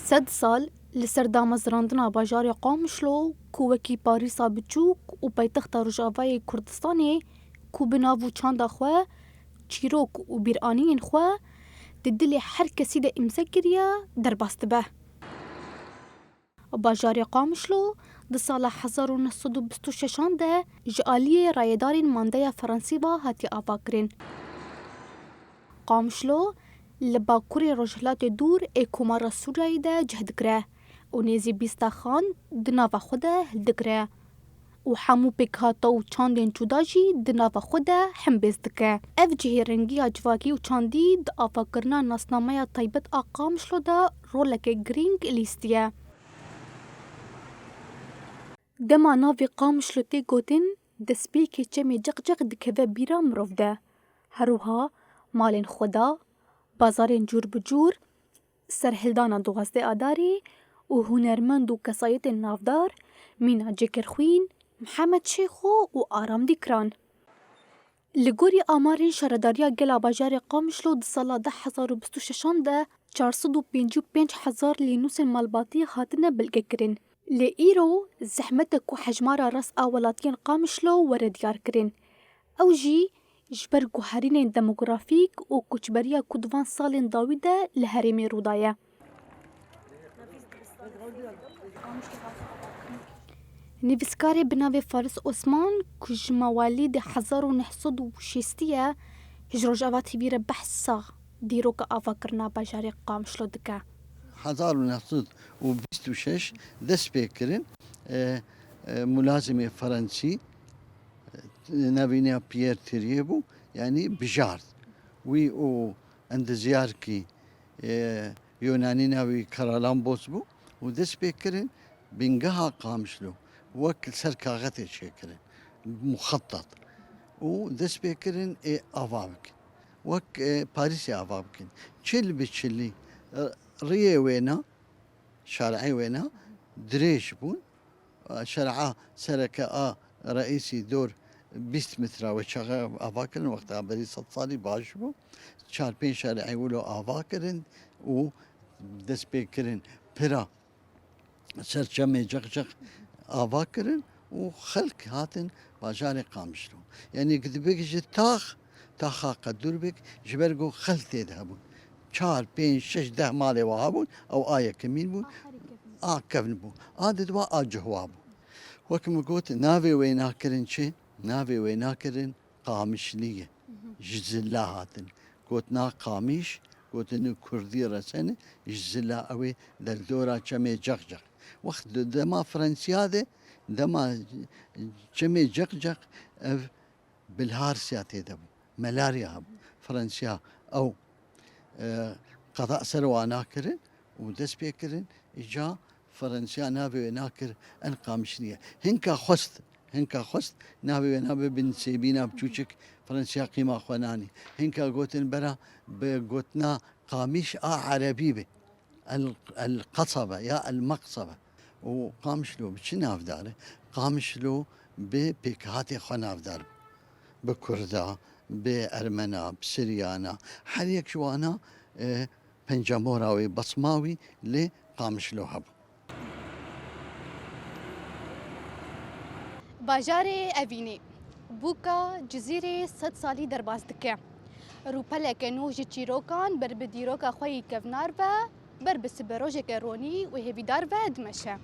سد سال لسر دامزراندنا باجار قامشلو کو وکی پاریسا بچوک و پایتخت روجاوای کردستانی کو بناوو چاندا خو چیروک و بیرانین خو ددل هر کسی ده امسا کریا در باست به. باجار قامشلو ده سال 1926 ده جالی رایدارین مانده فرانسی با هاتی آوا کرین. قامشلو لباکوری رجلات دور اکومارا سوریایی ده جهد کره و نیزی بیستا خان دناوا خود هلدکره و حمو پکاتا و چاندین چوداجی دناوا خود هم بیزدکه. اف جهی رنگی اجواگی و چاندی ده آفا کرنا ناسنامه طیبت قامشلو ده رولک گرینگ لیستیه. دما ناوی قامشلو تی گوتن دسپی که چمی جق جق دکوه بیرا مروف ده. هروها مالین خدا بازارین جور بجور سرهلدانا دوغازده آداری و هنرمند و کسایت نافدار مینا جکرخوین محمد شیخو و آرام دیکران. لگوری آمارین شرداریا گلا باجار قامشلو ده سالا 1026 ده 455,000 لینوس مالباتی هاتنه بلگه کرن. لئیرو زحمتك و حجمارا راس آولاتین قامشلو وردیار کرن. او جی جبر گوهرین دموگرافیک و کچبریا کدوان سالین داویده لحرمی رودایه. نویسکار بناوی فارس عثمان کج موالی ده 1906 هجروج آواتی بیر بحثا دیروک آوا کرنا باجاری قامشلو دکه. 1926 دست بکرین ملازم فرنسی نبینه پیر تریه بو یعنی بجارد وی او اندزیار کی یونانی نوی کرالان بوس بو و دست بکرین بنگاه قامشلو وكل سر كاغتي شكرين مخطط ودس بكرين افابك وك باريس افابك تشل بتشلي ريه وينا شارعي وينا دريش بون شرعه سركه رئيسي دور 20 متر وشغل افاكرن وقتها بريس صالي باجبو شار بين شارعي ولو افاكرن و دس بكرين برا سر جمع جغجغ آوا کرن و خلق هاتن باجار قامشلو یعنی قد بيجي تاخا قدور بك جبرگو خلط يذهبون 4 5 6 10 مالي وهابون او آية كمين بون كفن بون دوا جهوابو وكما قلت نافي وينا كرن شي نافي وينا كرن قامشلية جزلا هاتن قلت نا قاميش قلت انه كردي رسن جزلا اوي دلدورا چمي جغجغ وقت دما فرنسي هذا دما جمي جق بالهارسيات دبو ملاريا فرنسيا او قضاء سروانا كرن ودس بيكرن اجا فرنسيا نابي ناكر انقامشنيه هنكا خست نابي بن سيبينا بتوشك فرنسيا قيمه خناني هنكا قوتن برا بقوتنا قاميش عربي به القصبه يا المقصبه وقامشلو بچناف داره قامشلو ببيكهاتي خناف دار بكردا بأرمنا بسريانا هر یک شوانا پنجموراوي بصماوي لقامشلو هب باجار اوینی بوکا جزیره 100 سالی در باز دکه. روپلک نوج چیروکان بر بدیروکا خوی کفنار و بر بسبروجک رونی و هیویدار و دمشه.